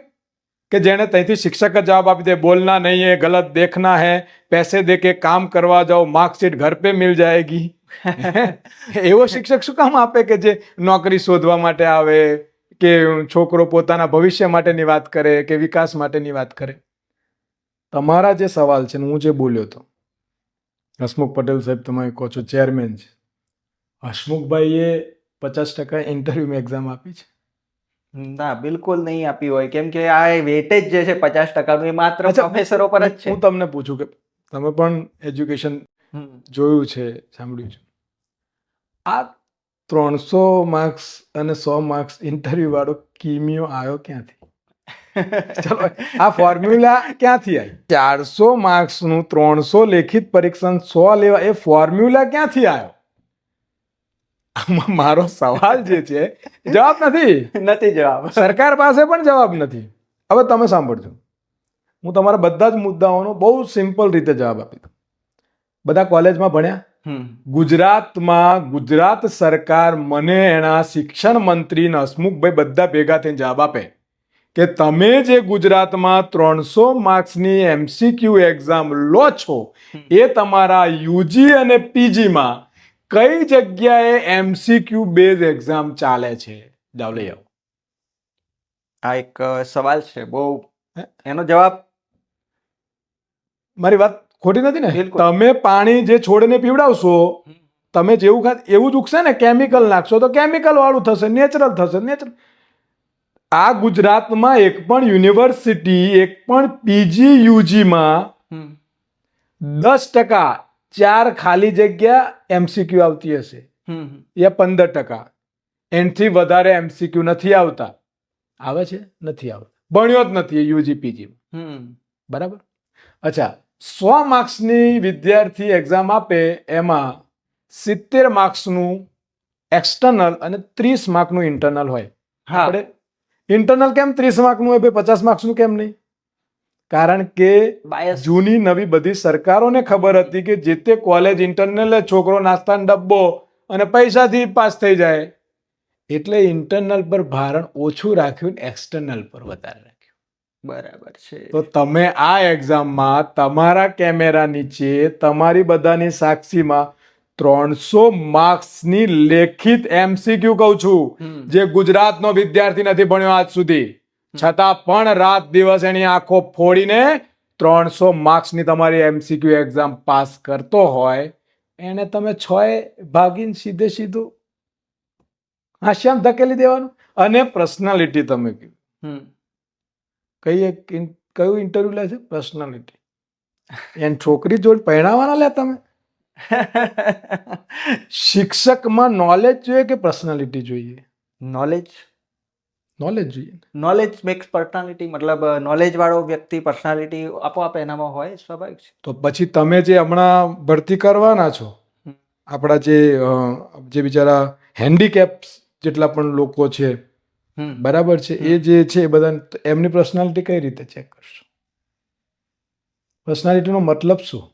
કે જેને ત્યાંથી શિક્ષક જ જવાબ આપી દે, બોલના નહીં હે, ગલત દેખના હે, પૈસે દે કે કામ કરવા જાઓ, માર્કશીટ ઘર पे मिल जाएगी. એવો શિક્ષક શું કામ આપે કે જે નોકરી શોધવા માટે આવે, કે છોકરો પોતાના ભવિષ્ય માટેની વાત કરે, કે વિકાસ માટેની વાત કરે? તમારા જે સવાલ છે, હું જે બોલ્યો હતો, હસમુખ પટેલ સાહેબ તમે કહો છો ચેરમેન છે. હસમુખભાઈએ 50% ઇન્ટરવ્યુમાં એક્ઝામ આપી છે. ના બિલકુલ નહીં આપી હોય, કેમ કે આ વેટેજ જે છે 50%નું એ માત્ર અચ્છા, પ્રોફેસરો પર જ છે. હું તમને પૂછું કે તમે પણ એજ્યુકેશન હમ. જોયું છે, સાંભળ્યું છે. આ 300 માર્ક્સ અને 100 માર્ક્સ ઇન્ટરવ્યુ વાળો કિમિયો આવ્યો ક્યાંથી? ચલો, આ ફોર્મ્યુલા ક્યાંથી આવી? 400 માર્ક્સનું 300 લેખિત પરીક્ષા 100 લેવા, એ ફોર્મ્યુલા ક્યાંથી આવ્યો? આમાં મારો સવાલ જે છે જવાબ નથી. નથી જવાબ. સરકાર પાસે પણ જવાબ નથી. હવે તમે સાંભળજો, હું તમારા બધા જ મુદ્દાઓનો બહુ સિમ્પલ રીતે જવાબ આપી દઉં. બધા કોલેજમાં ભણ્યા? ગુજરાતમાં ગુજરાત સરકાર મને એના શિક્ષણ મંત્રી હસમુખભાઈ બધા ભેગા થઈને જવાબ આપે કે તમે જે ગુજરાતમાં 300 માર્ક્સની MCQ એક્ઝામ લો છો, એ તમારા યુજી અને પીજીમાં કઈ જગ્યાએ MCQ બેઝ એક્ઝામ ચાલે છે? જાઓ લઈ આવો. આ એક સવાલ છે બહુ. એનો જવાબ મારી વાત ખોટી નથી ને? બિલકુલ. તમે પાણી જે છોડને પીવડાવશો, તમે જેવું ખાત એવું જ ઉગશે ને. કેમિકલ નાખશો તો કેમિકલ વાળું થશે, નેચરલ થશે, નેચરલ. આ ગુજરાતમાં એક પણ યુનિવર્સિટી, એક પણ પીજી યુજીમાં 10% 4 ખાલી જગ્યા MCQ આવતી હશે, યા 15%. એનાથી વધારે MCQ નથી આવતા. આવે છે? નથી આવતા. ભણ્યો જ નથી યુજી પીજી. બરાબર. અચ્છા, 100 માર્ક્સની વિદ્યાર્થી એક્ઝામ આપે, એમાં 70 માર્ક્સનું એક્સટર્નલ અને 30 માર્કનું ઇન્ટરનલ હોય. આપણે ઇન્ટરનલ કેમ 30 માર્કનું હોય, 50 માર્ક્સનું કેમ નહીં? કારણ કે જૂની નવી બધી સરકારોને ખબર હતી કે જે તે કોલેજ ઇન્ટરનલ છોકરો નાસ્તાનો ડબ્બો અને પૈસાથી પાસ થઈ જાય, એટલે ઇન્ટરનલ પર ભારણ ઓછું રાખ્યું, એક્સટર્નલ પર વધારે રાખ્યું. બરાબર છે. તો તમે આ એક્ઝામમાં તમારા કેમેરા નીચે, તમારી બધાની સાક્ષીમાં 300 માર્ક્સની લેખિત MCQ કહું છું, જે ગુજરાતનો વિદ્યાર્થી નથી ભણ્યો આજ સુધી, છતાં પણ રાત દિવસ એની આંખો ફોડીને 300 માર્ક્સની તમારી MCQ એક્ઝામ પાસ કરતો હોય, એને તમે 6 ભાગીને સીધે સીધું હાશ્યામ ધકેલી દેવાનું. અને પર્સનાલિટી તમે કીધું, કયું ઇન્ટરવ્યુ લે છે? પર્સનાલિટી. એને છોકરી જોડે પહેણાવાના લે તમે? શિક્ષકમાં નોલેજ જોઈએ કે પર્સનાલિટી જોઈએ? નોલેજ. નોલેજ જોઈએ. Knowledge makes personality. મતલબ નોલેજ વાળો વ્યક્તિ પર્સનાલિટી આપોઆપ એનામાં હોય, સ્વાભાવિક છે. તો પછી તમે જે હમણાં ભરતી કરવાના છો, આપણા જે બિચારા હેન્ડીકેપ જેટલા પણ લોકો છે, બરાબર છે, એ જે છે બધા, એમની પર્સનાલિટી કઈ રીતે ચેક કરશો? પર્સનાલિટીનો મતલબ શું?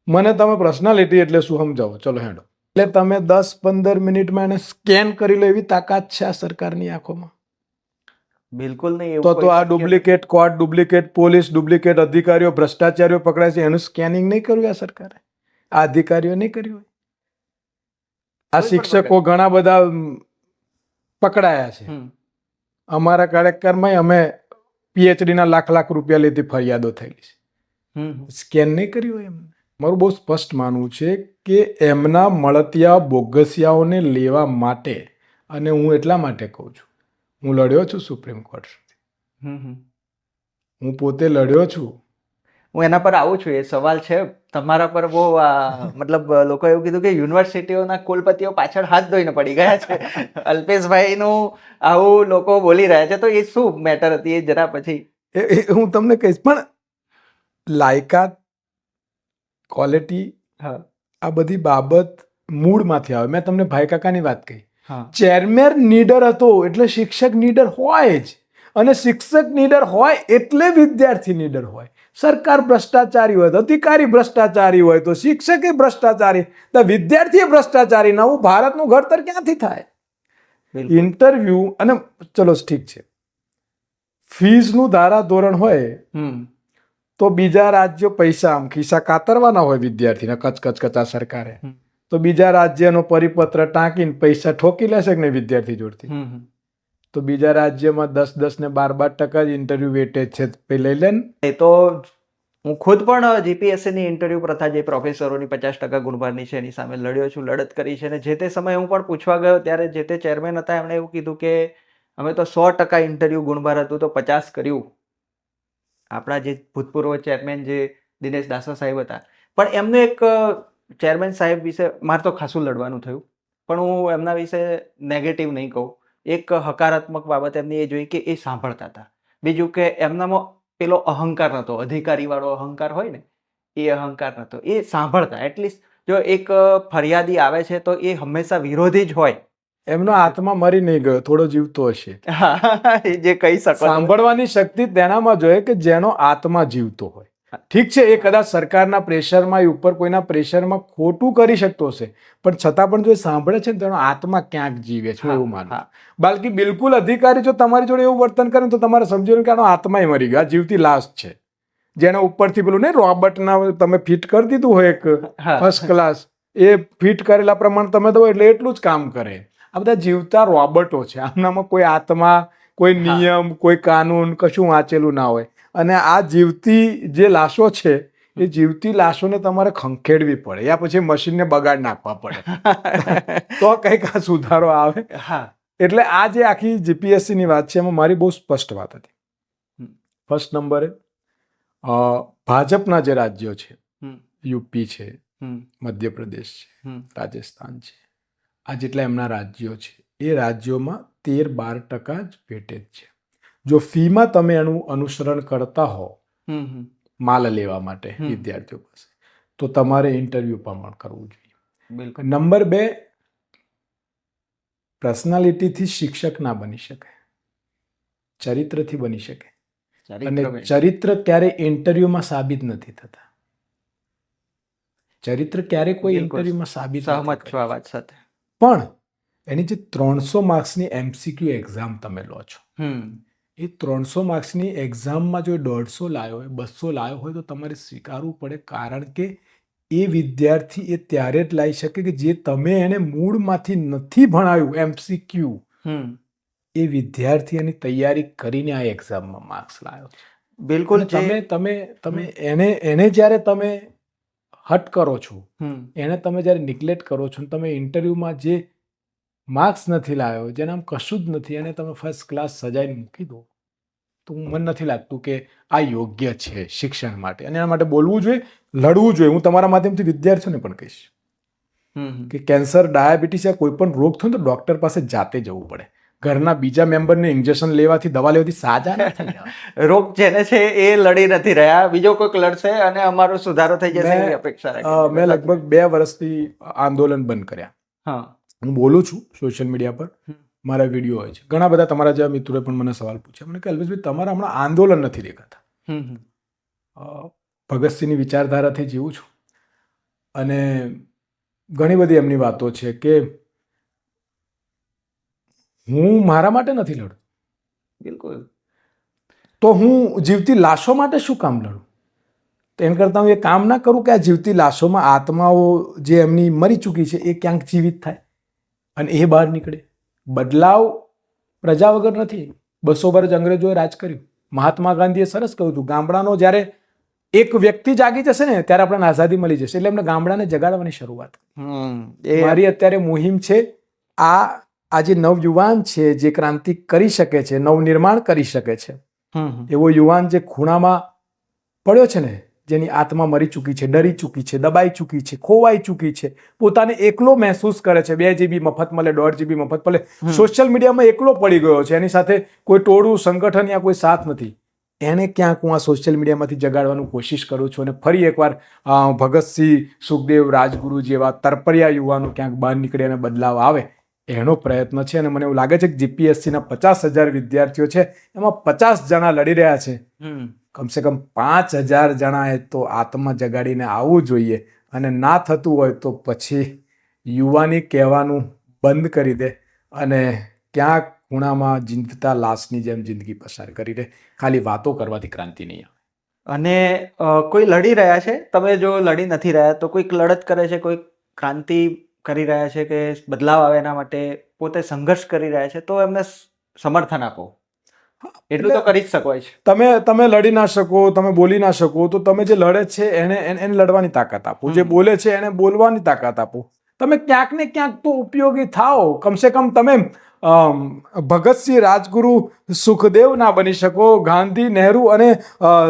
મને તમે પર્સનાલિટી એટલે શું સમજાવો. ચલો હેડો. એટલે તમે 10-15 મિનિટમાં એને સ્કેન કરી લો એવી તાકાત છે આ સરકારની આંખોમાં? બિલકુલ નહીં. તો આ duplicate court, duplicate police, duplicate અધિકારીઓ, ભ્રષ્ટાચારીઓ પકડાય છે, એનું સ્કેનિંગ નહીં કર્યું આ સરકારે? આ અધિકારીઓ નહીં કર્યું હોય? આ શિક્ષકો ઘણા બધા પકડાયા છે. અમારા કાર્યક્રમમાં અમે PhD ના લાખ રૂપિયા લીધી ફરિયાદો થયેલી છે. સ્કેન નહીં કર્યું હોય એમને? મારું બહુ સ્પષ્ટ માનવું છે કે એમના મળતિયા બોગસિયાઓને લેવા માટે, અને હું એટલા માટે કહું છું, હું લડ્યો છું સુપ્રીમ કોર્ટ સુધી, હું પોતે લડ્યો છું. હું એના પર આવું છું. એ સવાલ છે તમારા પર બહુ મતલબ લોકો એવું કીધું કે યુનિવર્સિટીઓના કુલપતિઓ પાછળ હાથ ધોઈને પડી ગયા છે. અલ્પેશભાઈનું આવું લોકો બોલી રહ્યા છે, તો એ શું મેટર હતી એ જરા પછી હું તમને કહીશ. પણ લાયકાત, ક્વોલિટી, આ બધી બાબત મૂળમાંથી આવે. મેં તમને ભાઈ કાકાની વાત કહી. ચેરમેન નીડર હતો એટલે શિક્ષક નીડર હોય જ, અને શિક્ષક નીડર હોય એટલે વિદ્યાર્થી નીડર હોય. સરકાર ભ્રષ્ટાચારી હોય તો અધિકારી ભ્રષ્ટાચારી હોય તો શિક્ષકે ભ્રષ્ટાચારી, તો વિદ્યાર્થી ભ્રષ્ટાચારી. નવું ભારતનું ઘડતર ક્યાંથી થાય? ઇન્ટરવ્યુ. અને ચલો ઠીક છે, ફીઝનું ધારાધોરણ હોય તો બીજા રાજ્યો પૈસા આમ ખિસ્સા કાતરવાના હોય વિદ્યાર્થીને, કચકચકચા સરકારે, તો બીજા રાજ્યનો પરિપત્ર ટાંકીને પૈસા ઠોકી લેશે કે નહીં વિદ્યાર્થી જોડથી? તો બીજા રાજ્યમાં 10-10 ને 12-12% જ ઇન્ટરવ્યુ વેટેજ છે, લઈ લે ને. એ તો હું ખુદ પણ જીપીએસસીની ઇન્ટરવ્યૂ પ્રથા જે પ્રોફેસરોની 50% ગુણભારની છે એની સામે લડ્યો છું, લડત કરી છે. અને જે તે સમયે હું પણ પૂછવા ગયો ત્યારે જે તે ચેરમેન હતા એમણે એવું કીધું કે અમે તો 100% ઇન્ટરવ્યૂ ગુણભાર હતું તો 50 કર્યું. આપણા જે ભૂતપૂર્વ ચેરમેન જે દિનેશ દાસા સાહેબ હતા, પણ એમનું એક ચેરમેન સાહેબ વિશે મારે તો ખાસું લડવાનું થયું, પણ હું એમના વિશે નેગેટિવ નહીં કહું. એક હકારાત્મક બાબત એમની એ જોઈ કે એ સાંભળતા હતા. બીજું કે એમનામાં પેલો અહંકાર નહોતો, અધિકારીવાળો અહંકાર હોય ને એ અહંકાર નહોતો, એ સાંભળતા. એટલીસ્ટ જો એક ફરિયાદી આવે છે તો એ હંમેશા વિરોધી જ હોય. એમનો આત્મા મરી નહીં ગયો, થોડો જીવતો હશે. એ જે કહી શકો તમે. સાંભળવાની શક્તિ તેનામાં જોઈએ કે જેનો આત્મા જીવતો હોય. ઠીક છે, એ કદાચ સરકારના પ્રેશરમાં ઉપર કોઈના પ્રેશરમાં ખોટું કરી શકતો હશે, પણ છતાં પણ જો એ સાંભળે છે ને તેનો આત્મા ક્યાંક જીવે છે, હું એવું માનું. બાકી બિલકુલ અધિકારી જો તમારી જોડે એવું વર્તન કરે તો તમારે સમજી લો કે આનો આત્માય મરી ગયો, આ જીવતી લાશ છે. જેને ઉપરથી પેલું ને રોબોટના તમે ફિટ કરી દીધું હોય એક ફર્સ્ટ ક્લાસ, એ ફિટ કરેલા પ્રમાણે તમે દો એટલે એટલું જ કામ કરે. આ બધા જીવતા રોબોટો છે, આમનામાં કોઈ આત્મા, કોઈ નિયમ, કોઈ કાનૂન કશું વાંચેલું ના હોય. અને આ જીવતી જે લાશો છે એ જીવતી લાશોને તમારે ખંખેડવી પડે, યા પછી મશીનને બગાડ નાખવા પડે તો કંઈક આ સુધારો આવે. એટલે આ જે આખી જીપીએસસી ની વાત છે એમાં મારી બહુ સ્પષ્ટ વાત હતી. ફર્સ્ટ નંબરે ભાજપના જે રાજ્યો છે, યુપી છે, મધ્યપ્રદેશ છે, રાજસ્થાન છે, આ જેટલા એમના રાજ્યો છે એ રાજ્યોમાં 13-12% જ વેટેજ છે. જો ફીમાં તમે એનું અનુસરણ કરતા હો માલ લેવા માટે વિદ્યાર્થીઓ પાસે, તો તમારે ઇન્ટરવ્યુ પણ કરવું જોઈએ. નંબર 2, પર્સનાલિટીથી શિક્ષક ના બની શકે, ચરિત્રથી બની શકે. અને ચરિત્ર ક્યારે ઇન્ટરવ્યુમાં સાબિત નથી થતા. ચરિત્ર ક્યારે કોઈ ઇન્ટરવ્યુમાં સાબિત સહમત છું આ વાત સાથે. પણ એની જે 300 માર્ક્સની એમસીક્યુ એક્ઝામ તમે લો છો, એ 300 માર્ક્સની એક્ઝામમાં જો 150 લાયો હોય, 200 લાયો હોય તો તમારે સ્વીકારવું પડે. કારણ કે એ વિદ્યાર્થી એ ત્યારે જ લાવી શકે કે જે તમે એને મૂળમાંથી નથી ભણાવ્યું એમસીક્યુ, એ વિદ્યાર્થી એની તૈયારી કરીને આ એક્ઝામમાં માર્ક્સ લાવ્યો. બિલકુલ. તમે એને જ્યારે તમે હટ કરો છો, એને તમે જ્યારે નિગ્લેક્ટ કરો છો, તમે ઇન્ટરવ્યુમાં જે માર્ક્સ નથી લાવ્યો, જેના કશું જ નથી, એને તમે ફર્સ્ટ ક્લાસ સજાઈને મૂકી દો, તો મને નથી લાગતું કે આ યોગ્ય છે શિક્ષણ માટે. અને એના માટે બોલવું જોઈએ, લડવું જોઈએ. હું તમારા માધ્યમથી વિદ્યાર્થીઓને પણ કહીશ કે કેન્સર, ડાયાબિટીસ યા કોઈ પણ રોગ થયો તો ડોક્ટર પાસે જાતે જવું પડે. ઘરના બીજા મેમ્બરને ઇન્જેક્શન લેવાથી, દવા લેવાથી સાજા નથી. રોગ જેને છે એ લડી નથી રહ્યા, બીજો કોઈક લડશે અને અમારો સુધારો થઈ જશે એવી અપેક્ષા રાખી. મેં લગભગ 2 વર્ષથી આંદોલન બંધ કર્યા. હું બોલું છું સોશિયલ મીડિયા પર, મારા વિડીયો હોય છે. ઘણા બધા તમારા જેવા મિત્રોએ પણ મને સવાલ પૂછ્યા. મને કે અલ્પેશભાઈ, તમારા હમણાં આંદોલન નથી દેખાતા. ભગતસિંહની વિચારધારાથી જીવું છું અને ઘણી બધી એમની વાતો છે કે હું મારા માટે નથી લડતો. બિલકુલ. તો હું જીવતી લાશો માટે શું કામ લડું? તેમ કરતાં હું એ કામ ના કરું કે આ જીવતી લાશોમાં આત્માઓ જે એમની મરી ચૂકી છે એ ક્યાંક જીવિત થાય અને એ બહાર નીકળે. બદલાવ પ્રજા વગર નથી. 200 વર્ષ અંગ્રેજોએ રાજ કર્યું. મહાત્મા ગાંધીએ સરસ કહ્યું હતું, ગામડાનો જ્યારે એક વ્યક્તિ જાગી જશે ને ત્યારે આપણને આઝાદી મળી જશે. એટલે એમને ગામડાને જગાડવાની શરૂઆત. મારી અત્યારે મુહિમ છે આ જે નવયુવાન છે જે ક્રાંતિ કરી શકે છે, નવનિર્માણ કરી શકે છે, એવો યુવાન જે ખૂણામાં પડ્યો છે ને, જેની આત્મા મરી ચૂકી છે, ડરી ચૂકી છે, દબાઈ ચૂકી છે, ખોવાઈ ચૂકી છે, પોતાને એકલો મહેસૂસ કરે છે, 2 GB મફત મળે, 1.5 GB મફત મળે, સોશિયલ મીડિયામાં એકલો પડી ગયો છે, એની સાથે કોઈ ટોળું, સંગઠન યા કોઈ સાથ નથી, એને ક્યાંક હું આ સોશિયલ મીડિયામાંથી જગાડવાનું કોશિશ કરું છું. અને ફરી એકવાર ભગતસિંહ, સુખદેવ, રાજગુરુ જેવા તરપરિયા યુવાનો ક્યાંક બહાર નીકળે અને બદલાવ આવે એનો પ્રયત્ન છે. અને મને એવું લાગે છે કે જીપીએસસીના 50,000 વિદ્યાર્થીઓ છે, એમાં 50 જણા લડી રહ્યા છે. કમસે કમ 5,000 જણાએ તો આત્મા જગાડીને આવવું જોઈએ. અને ના થતું હોય તો પછી યુવાની કહેવાનું બંધ કરી દે અને ક્યાંક ખૂણામાં જીંદતા લાશની જેમ જિંદગી પસાર કરી દે. ખાલી વાતો કરવાથી ક્રાંતિ નહીં આવે. અને કોઈ લડી રહ્યા છે, તમે જો લડી નથી રહ્યા તો કોઈક લડત કરે છે, કોઈક ક્રાંતિ કરી રહ્યા છે કે બદલાવ આવે એના માટે પોતે સંઘર્ષ કરી રહ્યા છે, તો એમને સમર્થન આપો. એટલું તો કરી જ શકાય છે. તમે લડી ના શકો, તમે બોલી ના શકો, તો તમે જે લડે છે એને લડવાની તાકાત આપો, જે બોલે છે એને બોલવાની તાકાત આપો. તમે ક્યાંક ને ક્યાંક તો ઉપયોગી થાઓ. કમસે કમ તમે ભગતસિંહ, રાજગુરુ, સુખદેવ ના બની શકો, ગાંધી, નહેરુ અને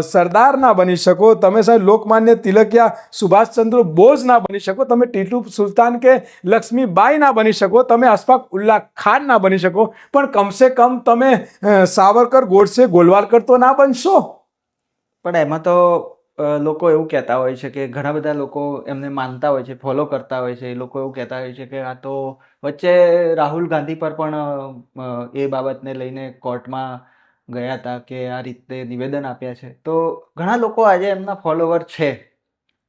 સરદાર ના બની શકો, તમે સાહેબ લોકમાન્ય તિલક યા સુભાષચંદ્ર બોઝ ના બની શકો, તમે ટીપુ સુલતાન કે લક્ષ્મીબાઈ ના બની શકો, તમે અશફાક ઉલ્લા ખાન ના બની શકો, પણ કમસે કમ તમે સાવરકર, ગોડસે, ગોલવાલકર તો ના બનશો. પણ એમાં તો લોકો એવું કહેતા હોય છે કે ઘણા બધા લોકો એમને માનતા હોય છે, ફોલો કરતા હોય છે. એ લોકો એવું કહેતા હોય છે કે આ તો વચ્ચે રાહુલ ગાંધી પર પણ એ બાબતને લઈને કોર્ટમાં ગયા હતા કે આ રીતે નિવેદન આપ્યા છે. તો ઘણા લોકો આજે એમના ફોલોવર છે,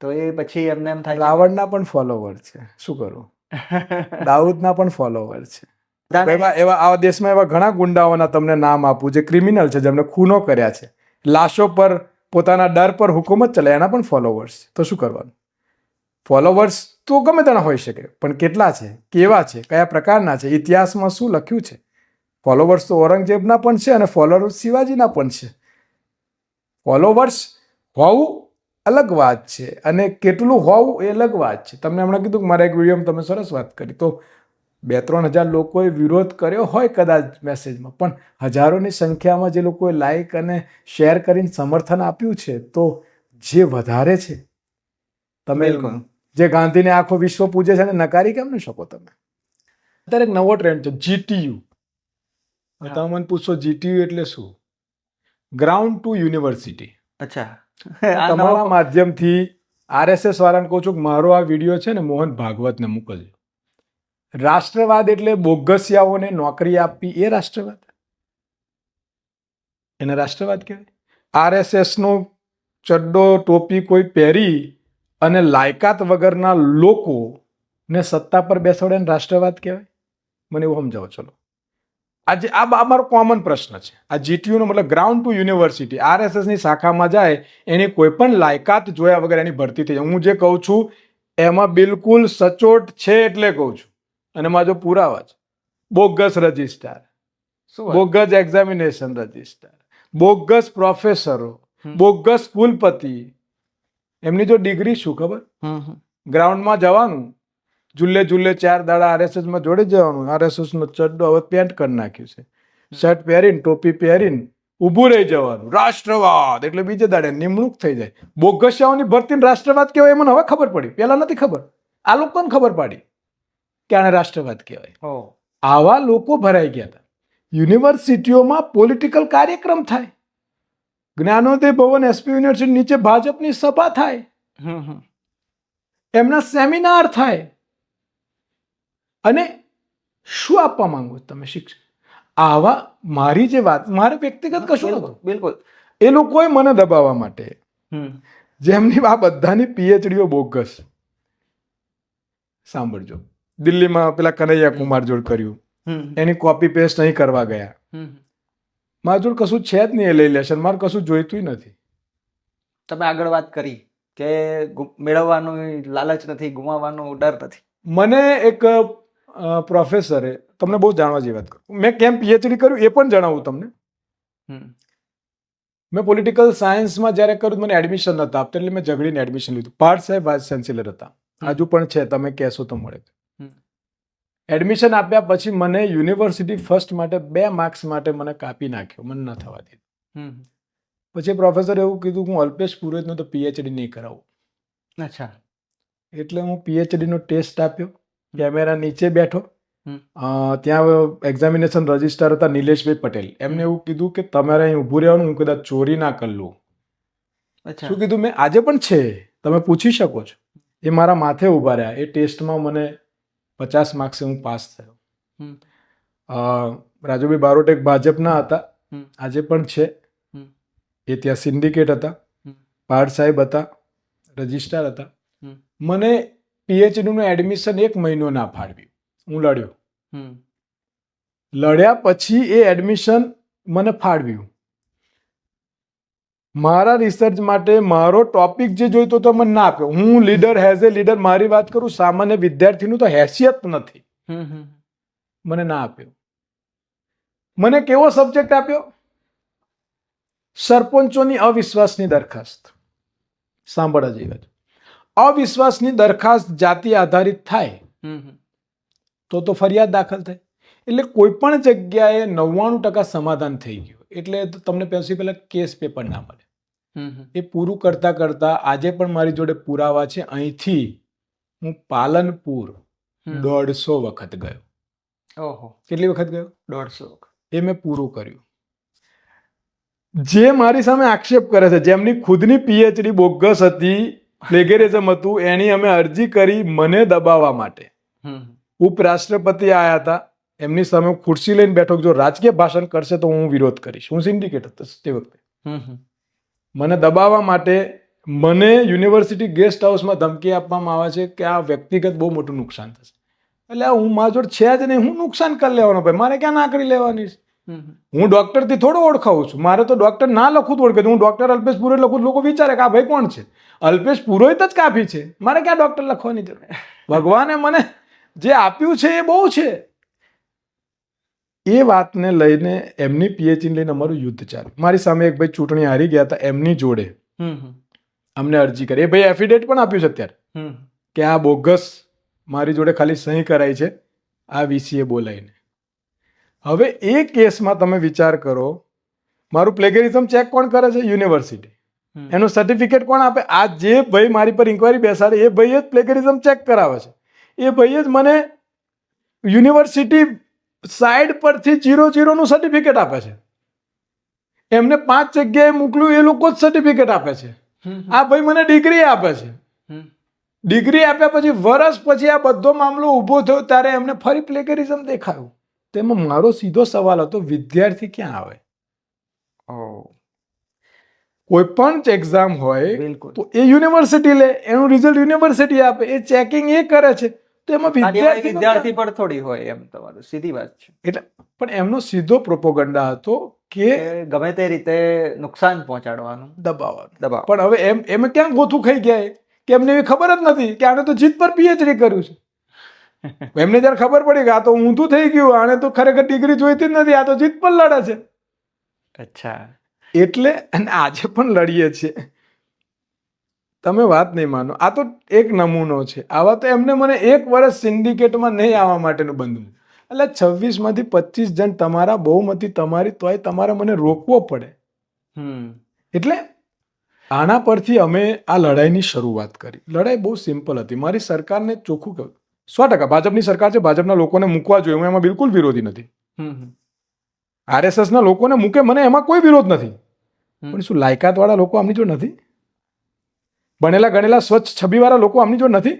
તો એ પછી એમને એમ થાય રાવણના પણ ફોલોવર છે, શું કરું? છે દાઉદના પણ ફોલોવર છે. બધાને- એવા આ દેશમાં એવા ઘણા ગુંડાઓના તમને નામ આપું જે ક્રિમિનલ છે, જેમને ખૂનો કર્યા છે, લાશો પર પોતાના ડર પર હુકુમત ચલાય, એના પણ ફોલોવર્સ. તો શું કરવાનું? ફોલોવર્સ તો ગમે તેના હોઈ શકે, પણ કેટલા છે, કેવા છે, કયા પ્રકારના છે, ઇતિહાસમાં શું લખ્યું છે? ફોલોવર્સ તો ઔરંગઝેબના પણ છે અને ફોલોવર્સ શિવાજીના પણ છે. ફોલોવર્સ હોવું અલગ વાત છે અને કેટલું હોવું એ અલગ વાત છે. તમને હમણાં કીધું કે મારા એક વિડીયોમાં તમે સરસ વાત કરી, તો 2-3 હજાર લોકોએ વિરોધ કર્યો હોય કદાચ મેસેજમાં, પણ હજારોની સંખ્યામાં જે લોકોએ લાઈક અને શેર કરીને સમર્થન આપ્યું છે, તો જે વધારે છે. તમે બિલકુલ. જે ગાંધીને આખો વિશ્વ પૂજે છે એને નકારી કેમ ન શકો તમે? અત્યારે એક નવો ટ્રેન્ડ છે, GTU. તમે મને પૂછો GTU એટલે શું? Ground to university. અચ્છા તમારા માધ્યમથી RSS વાળાને કહું છું કે મારો આ વિડીયો છે ને મોહન ભાગવતને મોકલજો. રાષ્ટ્રવાદ એટલે બોગસિયાઓને નોકરી આપવી, એ રાષ્ટ્રવાદ? એને રાષ્ટ્રવાદ કહેવાય? RSS નો ચડ્ડો, ટોપી કોઈ પહેરી અને લાયકાત વગરના લોકોને સત્તા પર બેસાડે રાષ્ટ્રવાદ કહેવાય? મને એવું સમજાવો. ચલો, આજે આ મારો કોમન પ્રશ્ન છે. આ GTU નો મતલબ ગ્રાઉન્ડ ટુ યુનિવર્સિટી. RSS ની શાખામાં જાય એની કોઈ પણ લાયકાત જોયા વગર એની ભરતી થઈ જાય. હું જે કહું છું એમાં બિલકુલ સચોટ છે એટલે કહું છું, અને એમાં જો પુરાવા છે. Bogus registrar, bogus examination registrar, bogus પ્રોફેસરો, બોગસ કુલપતિ. એમની જો ડિગ્રી શું ખબર? ગ્રાઉન્ડમાં જવાનું, જુલ્લે 4 દાડા RSS માં જોડી જવાનું. RSS નો ચડ્ડો હવે પેન્ટ કરી નાખ્યું છે, શર્ટ પહેરીને, ટોપી પહેરીને ઊભું રહી જવાનું. રાષ્ટ્રવાદ એટલે બીજે દાડે નિમણૂક થઈ જાય. બોગસિયાઓની ભરતીને રાષ્ટ્રવાદ કહેવાય મને હવે ખબર પડી, પહેલા નથી ખબર. આ લોકોને ખબર પડી કે આને રાષ્ટ્રવાદ કહેવાય. આવા લોકો ભરાઈ ગયા હતા. યુનિવર્સિટીઓમાં પોલિટિકલ કાર્યક્રમ થાય, જ્ઞાનોદય ભવન SP યુનિવર્સિટી નીચે ભાજપની સભા થાય, એમના સેમિનાર થાય. અને શું આપવા માંગો તમે શિક્ષણ? આવા મારી જે વાત, મારે વ્યક્તિગત કશું નતું. બિલકુલ. એ લોકોએ મને દબાવવા માટે, જેમની આ બધાની PhDઓ બોગસ. સાંભળજો, દિલ્હીમાં પેલા કનૈયા કુમાર જોડ કર્યું, એની કોપી પેસ્ટ અહીં કરવા ગયા. મારા જોડ કશું છે જ નહીં, એ લઈ લેશે. મારે કશું જોઈતું નથી. તમે આગળ વાત કરી કે મેળવવાનું લાલચ નથી, ગુમાવવાનો ડર નથી. મને એક પ્રોફેસરે, તમને બહુ જાણવા જેવી વાત કરું, મેં કેમ PhD કર્યું એ પણ જણાવું તમને. મેં પોલિટિકલ સાયન્સમાં જ્યારે કર્યું મને એડમિશન નહોતા આપતા, એટલે મેં ઝઘડીને એડમિશન લીધું. પાર્થ સાહેબ વાઇસ ચાન્સેલર હતા, હજુ પણ છે, તમે કહેશો તો મળે. એડમિશન આપ્યા પછી મને યુનિવર્સિટી ફર્સ્ટ માટે 2 માર્ક્સ માટે મને કાપી નાખ્યો, મને ન થવા દીધું. પછી પ્રોફેસર એવું કીધું કે હું અલ્પેશ પુરોહિતનો તો PhD નહીં કરાવું. અચ્છા. એટલે હું PhD નો ટેસ્ટ આપ્યો, કેમેરા નીચે બેઠો. ત્યાં એક્ઝામિનેશન રજિસ્ટ્રાર હતા નિલેશભાઈ પટેલ. એમને એવું કીધું કે તમારે અહીં ઊભું રહેવાનું, હું કદાચ ચોરી ના કરી લઉં. શું કીધું? મેં આજે પણ છે, તમે પૂછી શકો છો. એ મારા માથે ઊભા રહ્યા. એ ટેસ્ટમાં મને 50 માર્ક્સે હું પાસ થયો. રાજુભાઈ બારોટ એક ભાજપના હતા, આજે પણ છે. એ ત્યાં સિન્ડિકેટ હતા. પાર્થ સાહેબ હતા, રજિસ્ટ્રાર હતા. મને PhD નું એડમિશન 1 મહિનો ના ફાળવ્યું. હું લડ્યો. લડ્યા પછી એ એડમિશન મને ફાળવ્યું. મારા રિસર્ચ માટે મારો ટોપિક જે જોઈતો તો મને ના આપ્યો. હું લીડર, એઝ એ લીડર મારી વાત કરું, સામાન્ય વિદ્યાર્થીનું તો હેસિયત નથી, મને ના આપ્યો. મને કેવો સબ્જેક્ટ આપ્યો? સરપંચોની અવિશ્વાસની દરખાસ્ત સાંભળવા જેવી છે. અવિશ્વાસની દરખાસ્ત જાતિ આધારિત થાય હમ હમ. તો ફરિયાદ દાખલ થાય. એટલે કોઈ પણ જગ્યાએ 99% સમાધાન થઈ ગયું એટલે તો તમને પહેલા કેસ પેપર ના મળે. હમ હમ. એ પૂરું કરતા કરતા આજે પણ મારી જોડે પુરાવા છે. અહીંથી હું પાલનપુર હમ. 150 વખત ગયો. ઓહો, કેટલી વખત ગયો? 150. એ મેં પૂરું કર્યું. જે મારી સામે આક્ષેપ કરે છે, જેમની ખુદની પીએચડી બોગસ હતી, પ્લેગેરિઝમ હતું, એની અમે અરજી કરી મને દબાવવા માટે. હમ ઉપરાષ્ટ્રપતિ આયા હતા, એમની સામે હું ખુરશી લઈને બેઠો કે જો રાજકીય ભાષણ કરશે તો હું વિરોધ કરીશ. હું સિન્ડિકેટ હતો તે વખતે. હમ હમ. મને દબાવવા માટે મને યુનિવર્સિટી ગેસ્ટ હાઉસમાં ધમકી આપવામાં આવે છે કે આ વ્યક્તિગત બહુ મોટું નુકસાન થશે. એટલે હું મારા જોડે છે જ નહીં, હું નુકસાન કરી લેવાનો ભાઈ, મારે ક્યાં ના કરી લેવાની છે? હમ હમ. હું ડોક્ટરથી થોડો ઓળખાવું છું, મારે તો ડોક્ટર ના લખું તો ઓળખે. હું ડોક્ટર અલ્પેશ પુરોહિત લખું તો લોકો વિચારે કે આ ભાઈ કોણ છે? અલ્પેશ પુરોહિત જ કાફી છે, મારે ક્યાં ડોક્ટર લખવાની જરૂર? ભગવાને મને જે આપ્યું છે એ બહુ છે. એ વાતને લઈને એમની પીએચડી લઈને અમારું યુદ્ધ ચાલ્યું. મારી સામે એક ભાઈ ચૂંટણી હારી ગયા હતા, એમની જોડે હમ હમ. અમને અરજી કરી. એ ભાઈ એફિડેવિટ પણ આપ્યું છે અત્યારે હમ. કે આ બોગસ મારી જોડે ખાલી સહી કરાઈ છે આ વીસીએ બોલાઈને. હવે એ કેસમાં તમે વિચાર કરો, મારું પ્લેગેરિઝમ ચેક કોણ કરે છે? યુનિવર્સિટી. હમ. એનું સર્ટિફિકેટ કોણ આપે? આ જે ભાઈ મારી પર ઇન્કવાયરી બેસાડે એ ભાઈ જ પ્લેગેરિઝમ ચેક કરાવે છે. એ ભાઈ જ મને યુનિવર્સિટી સાઇડ પરથી 00 નું સર્ટિફિકેટ આપે છે. એમને 5 જગ્યાએ મોકલ્યું, એ લોકો જ સર્ટિફિકેટ આપે છે. હમ હમ. આ ભાઈ મને ડિગ્રી આપે છે. હમ. ડિગ્રી આપ્યા પછી વર્ષ પછી આ બધો મામલો ઊભો થયો ત્યારે એમને ફરી પ્લેગેરિઝમ દેખાયું. તેમાં મારો સીધો સવાલ હતો, વિદ્યાર્થી ક્યાં આવે? ઓહ, કોઈ પણ એક્ઝામ હોય બિલકુલ. તો એ યુનિવર્સિટી લે, એનું રિઝલ્ટ યુનિવર્સિટી આપે, એ ચેકિંગ એ કરે છે. તો એમાં કાર્યવાહી વિદ્યાર્થી વિદ્યાર્થી પર થોડી હોય એમ, તમારું સીધી વાત છે એટલે પણ એમનો સીધો પ્રોપોગન્ડા હતો કે કે ગમે તે રીતે નુકસાન પહોંચાડવાનું, દબાવવાનું. દબાવ. પણ હવે એમ ક્યાં ગોથું ખાઈ ગયા એ? કે એમને એવી ખબર જ નથી કે આને તો જીત પર પીએચડી કર્યું છે. એમને જયારે ખબર પડી કે આ તો ઊંધું થઈ ગયું, આને તો ખરેખર ડિગ્રી જોઈતી જ નથી, આ તો જીત પર લડે છે. અચ્છા. એટલે અને આજે પણ લડીએ છીએ. તમે વાત નહીં માનો, આ તો એક નમૂનો છે. આવા તો એમને મને 1 વર્ષ સિન્ડિકેટમાં નહીં આવવા માટેનું બંધવું. એટલે 26 માંથી 25 જણ તમારા, બહુમતી તમારી, તોય તમારે મને રોકવો પડે. હમ. એટલે આના પરથી અમે આ લડાઈની શરૂઆત કરી. લડાઈ બહુ સિમ્પલ હતી. મારી સરકારને ચોખ્ખું કહ્યું, 100% ભાજપની સરકાર છે, ભાજપના લોકોને મૂકવા જોઈએ, હું એમાં બિલકુલ વિરોધી નથી. હમ. આરએસએસના લોકોને મૂકે, મને એમાં કોઈ વિરોધ નથી. પણ શું લાયકાતવાળા લોકો આમની જોડે નથી? ભણેલા ગણેલા સ્વચ્છ છબીવાળા લોકો આમની જોડે નથી?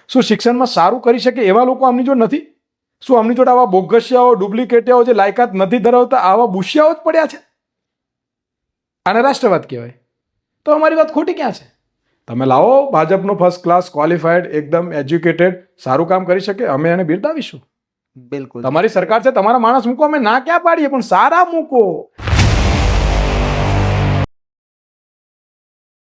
શું શિક્ષણમાં સારું કરી શકે એવા લોકો આમની જોડે નથી? શું આમની જોડે આવા બોગસિયાઓ, ડુપ્લિકેટિયાઓ, જે લાયકાત નથી ધરાવતા આવા બુશિયાઓ જ પડ્યા છે? આને રાષ્ટ્રવાદ કહેવાય. તો અમારી વાત ખોટી ક્યાં છે? તમે લાવો ભાજપનો ફર્સ્ટ ક્લાસ ક્વોલિફાઈડ, એકદમ એજ્યુકેટેડ, સારું કામ કરી શકે, અમે એને બિરદાવીશું. બિલકુલ. તમારી સરકાર છે, તમારા માણસ મૂકો, અમે ના ક્યાં પાડીએ, પણ સારા મૂકો.